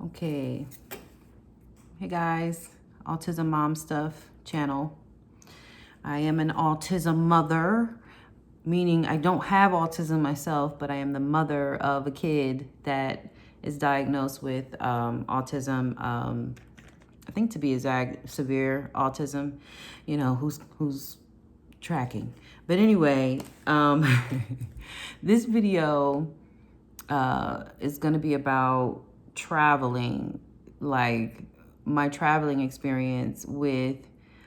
Okay. Hey guys, Autism Mom Stuff channel. I am an autism mother, meaning I don't have autism myself, but I am the mother of a kid that is diagnosed with autism. I think to be exact, severe autism. You know, who's tracking. But anyway, this video is going to be about traveling, like my traveling experience with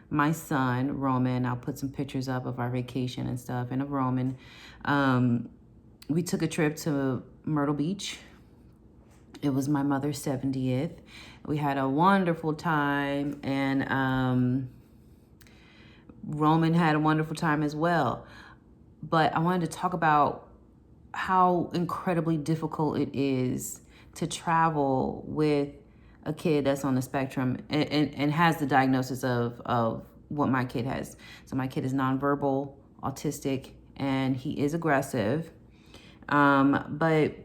my son, Roman. I'll put some pictures up of our vacation and stuff, and of Roman. We took a trip to Myrtle Beach. It was my mother's 70th. We had a wonderful time, and Roman had a wonderful time as well. But I wanted to talk about how incredibly difficult it is to travel with a kid that's on the spectrum and has the diagnosis of what my kid has. So my kid is nonverbal, autistic, and he is aggressive. But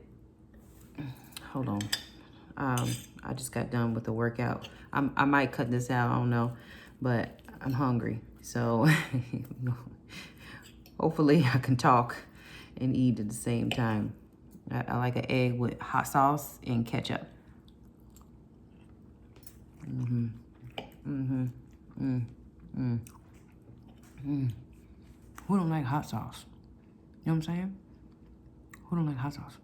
hold on. I just got done with the workout. I might cut this out, I don't know, but I'm hungry. So hopefully I can talk and eat at the same time. I like an egg with hot sauce and ketchup. Who don't like hot sauce? You know what I'm saying? Who don't like hot sauce?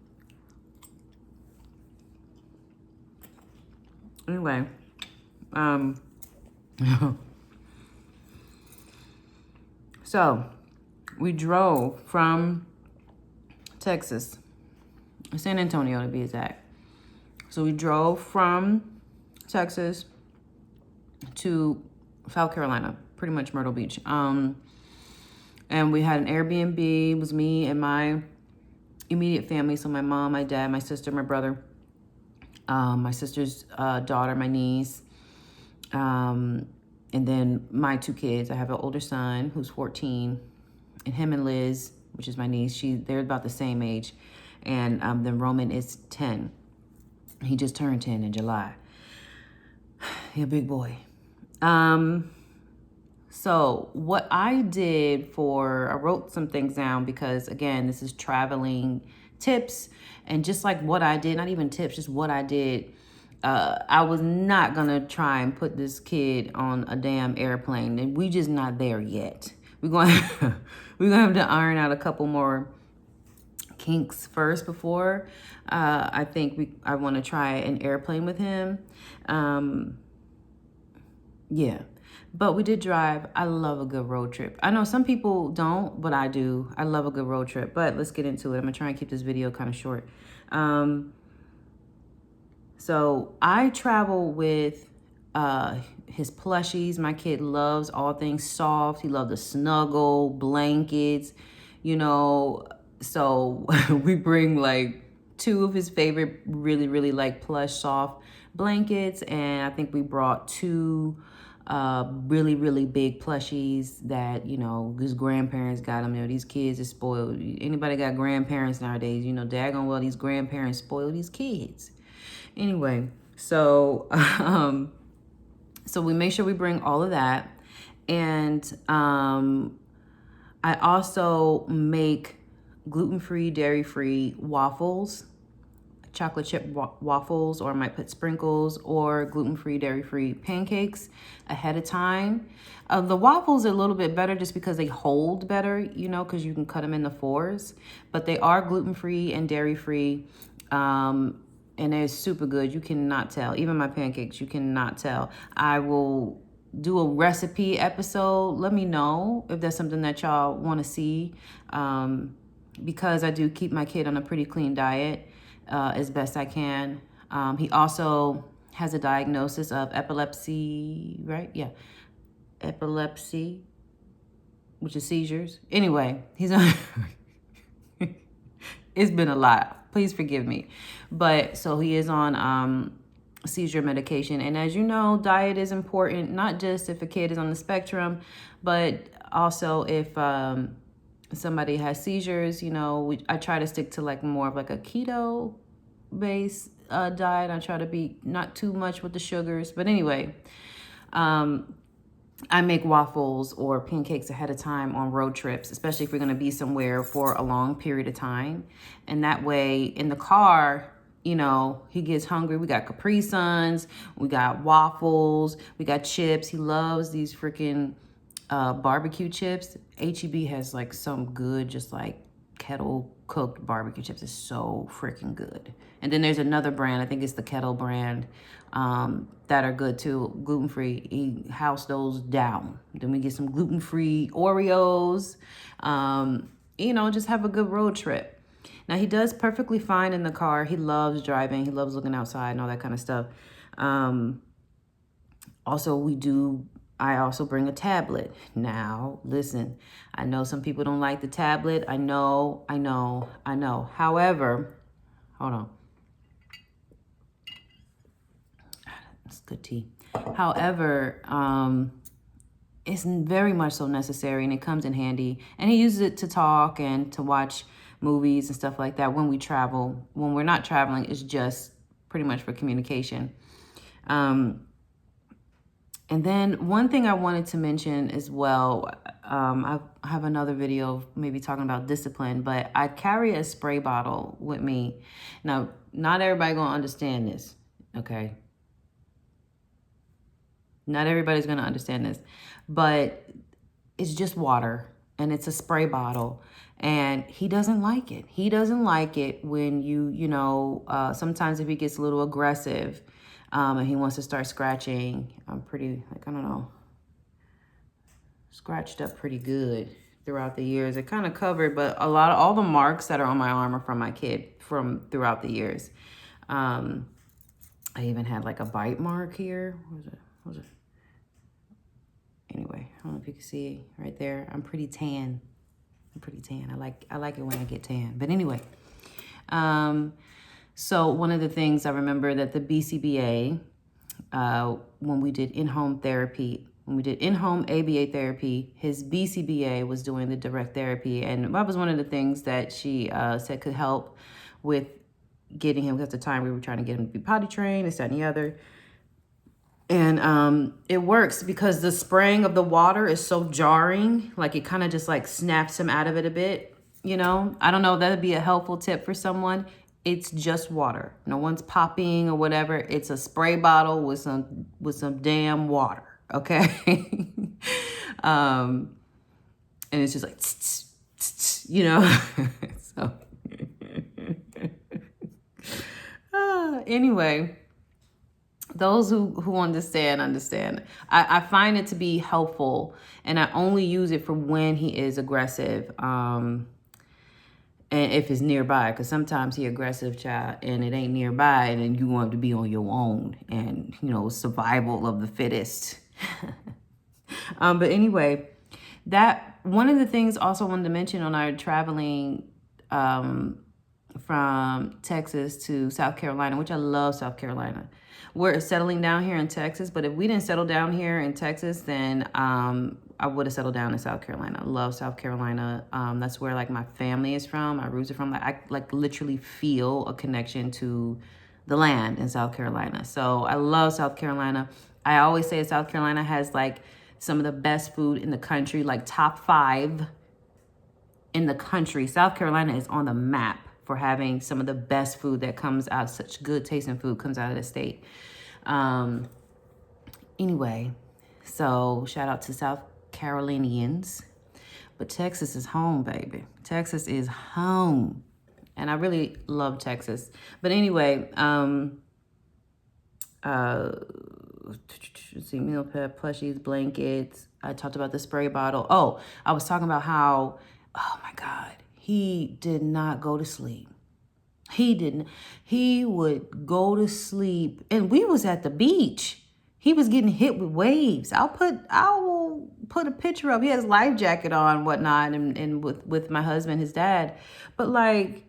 Anyway, so we drove from Texas, San Antonio to be exact. So we drove from Texas to South Carolina, pretty much Myrtle Beach. And we had an Airbnb. It was me and my immediate family. So my mom, my dad, my sister, my brother, my sister's daughter, my niece, and then my two kids. I have an older son who's 14, and him and Liz, which is my niece, they're about the same age. And then Roman is 10. He just turned 10 in July. He's a big boy. So what I did I wrote some things down because, again, this is traveling tips. And just like what I did, not even tips, just what I did, I was not going to try and put this kid on a damn airplane. And we just not there yet. We're going to have to iron out a couple more kinks first before I think I want to try an airplane with him. Yeah. But we did drive. I love a good road trip. I know some people don't, but I do. I love a good road trip. But let's get into it. I'm going to try and keep this video kind of short. So I travel with his plushies. My kid loves all things soft. He loves to snuggle, blankets, you know. So we bring like 2 of his favorite really, really like plush soft blankets. And I think we brought 2 really, really big plushies that, you know, his grandparents got them. You know, these kids are spoiled. Anybody got grandparents nowadays, you know, daggone well, these grandparents spoil these kids. Anyway, so so we make sure we bring all of that. And I also make gluten-free, dairy-free waffles, chocolate chip waffles, or I might put sprinkles, or gluten-free, dairy-free pancakes ahead of time. The waffles are a little bit better just because they hold better, you know, because you can cut them into 4s. But they are gluten-free and dairy-free, and they're super good. You cannot tell. Even my pancakes, you cannot tell. I will do a recipe episode. Let me know if that's something that y'all want to see, because I do keep my kid on a pretty clean diet as best I can. He also has a diagnosis of epilepsy, right? Yeah, epilepsy, which is seizures. Anyway, he's on. It's been a lot. Please forgive me. But so he is on seizure medication. And as you know, diet is important, not just if a kid is on the spectrum, but also if somebody has seizures. You know, I try to stick to like more of like a keto based diet. I try to be not too much with the sugars. But anyway, I make waffles or pancakes ahead of time on road trips, especially if we're going to be somewhere for a long period of time. And that way in the car, you know, he gets hungry. We got Capri Suns, we got waffles, we got chips. He loves these freaking barbecue chips. HEB has like some good, just like kettle cooked barbecue chips. Is so freaking good. And then there's another brand, I think it's the Kettle brand, that are good too, gluten-free. He house those down. Then we get some gluten-free Oreos, you know, just have a good road trip. Now he does perfectly fine in the car. He loves driving. He loves looking outside and all that kind of stuff. I also bring a tablet. Now, listen, I know some people don't like the tablet. I know. However, hold on. It's good tea. However, it's very much so necessary, and it comes in handy. And he uses it to talk and to watch movies and stuff like that when we travel. When we're not traveling, it's just pretty much for communication. And then one thing I wanted to mention as well, I have another video maybe talking about discipline, but I carry a spray bottle with me. Now, not everybody gonna understand this, okay? Not everybody's gonna understand this, but it's just water and it's a spray bottle. And he doesn't like it. He doesn't like it when sometimes if he gets a little aggressive, and he wants to start scratching. I'm pretty, I don't know, scratched up pretty good throughout the years. It kind of covered, but all the marks that are on my arm are from my kid from throughout the years. I even had like a bite mark here. What was it? Anyway, I don't know if you can see right there. I'm pretty tan. I like it when I get tan. But anyway, so one of the things I remember that the BCBA, when we did in-home therapy, when we did in-home ABA therapy, his BCBA was doing the direct therapy. And that was one of the things that she said could help with getting him, because at the time we were trying to get him to be potty trained, this, that, and the other. And it works because the spraying of the water is so jarring, like it kind of just like snaps him out of it a bit, you know? I don't know, that'd be a helpful tip for someone. It's just water. No one's popping or whatever. It's a spray bottle with some damn water, okay? And it's just like, tss, tss, tss, you know? So, anyway, those who understand. I find it to be helpful, and I only use it for when he is aggressive. And if it's nearby, because sometimes he aggressive, child, and it ain't nearby, and then you want to be on your own, and, you know, survival of the fittest. But anyway, that one of the things also wanted to mention on our traveling from Texas to South Carolina, which I love South Carolina. We're settling down here in Texas, but if we didn't settle down here in Texas, then I would have settled down in South Carolina. I love South Carolina. That's where like my family is from. My roots are from. Like I like literally feel a connection to the land in South Carolina. So I love South Carolina. I always say South Carolina has like some of the best food in the country, like top 5 in the country. South Carolina is on the map for having some of the best food that comes out, such good tasting food comes out of the state. Anyway, so shout out to South Carolinians. But Texas is home, baby. Texas is home. And I really love Texas. But anyway, let's see, meal prep, plushies, blankets. I talked about the spray bottle. Oh, I was talking about how, oh my God, he did not go to sleep. He didn't. He would go to sleep, and we was at the beach. He was getting hit with waves. I will put a picture up. He has life jacket on, whatnot, and with my husband, his dad. But like,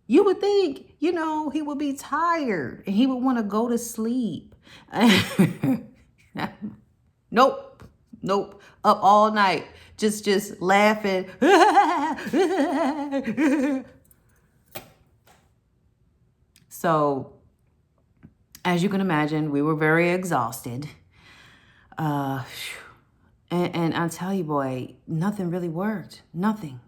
you would think, you know, he would be tired and he would want to go to sleep. Nope. Up all night, just laughing. So as you can imagine, we were very exhausted. And I'll tell you, boy, nothing really worked. Nothing.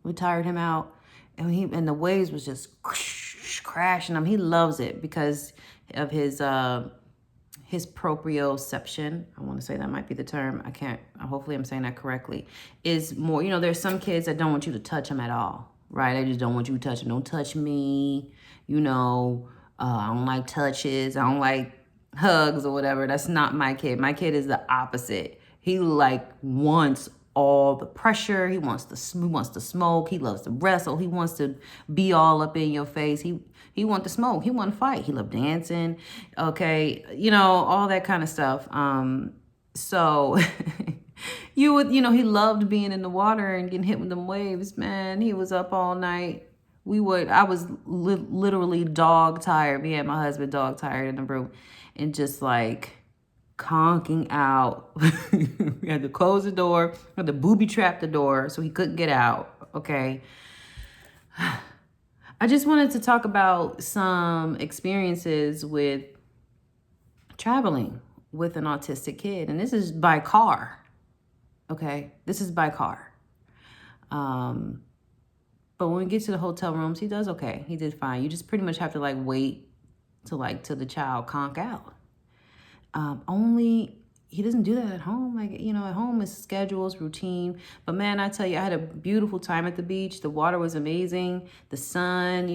We tired him out, and the waves was just crashing him. He loves it because of his proprioception. I want to say that might be the term. I can't. Hopefully, I'm saying that correctly. Is more. There's some kids that don't want you to touch them at all, right? They just don't want you to touch them. Don't touch me. I don't like touches. I don't like hugs or whatever. That's not my kid. My kid is the opposite. He wants all the pressure. He wants to smoke. He loves to wrestle. He wants to be all up in your face. He wants to smoke. He wants to fight. He loves dancing. Okay, all that kind of stuff. So he loved being in the water and getting hit with them waves. Man, he was up all night. I was literally dog tired. Me and my husband dog tired in the room, and just conking out. We had to close the door, we had to booby trap the door so he couldn't get out. Okay. I just wanted to talk about some experiences with traveling with an autistic kid. And this is by car. Okay. This is by car. But when we get to the hotel rooms, he does okay. He did fine. You just pretty much have to wait till the child conk out. Only he doesn't do that at home. At home is schedules, routine. But man, I tell you, I had a beautiful time at the beach. The water was amazing. The sun,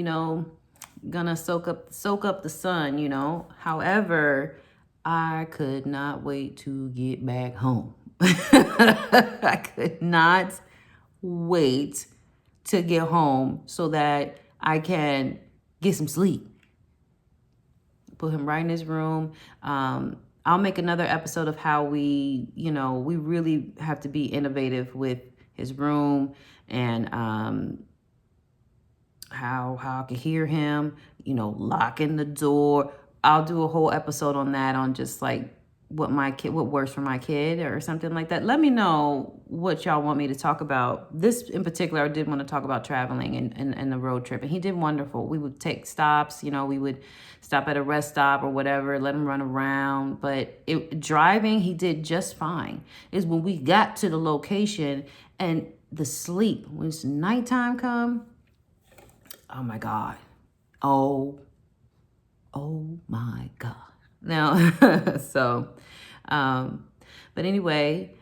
gonna soak up the sun, However, I could not wait to get back home. I could not wait to get home so that I can get some sleep. Put him right in his room. I'll make another episode of how we really have to be innovative with his room and how I can hear him, locking the door. I'll do a whole episode on that, on just what works for my kid or something like that. Let me know what y'all want me to talk about. This in particular, I did want to talk about traveling and the road trip. And he did wonderful. We would take stops, we would stop at a rest stop or whatever, let him run around. But driving, he did just fine. Is when we got to the location and the sleep, when it's nighttime come, oh my God. Oh my God. Now, so, but anyway,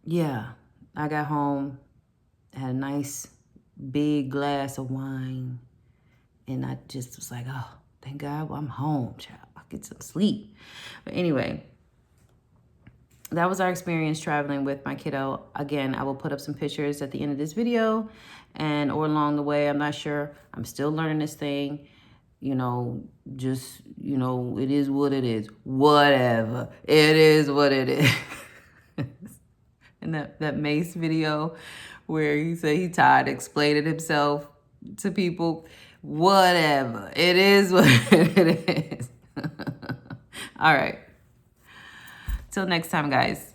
yeah, I got home, had a nice big glass of wine, and I just was like, oh, thank God I'm home, child. I'll get some sleep. But anyway, that was our experience traveling with my kiddo. Again, I will put up some pictures at the end of this video or along the way. I'm not sure. I'm still learning this thing. It is what it is. Whatever. It is what it is. And that Mace video where he said he tired explaining himself to people. Whatever. It is what it is. All right. Till next time, guys.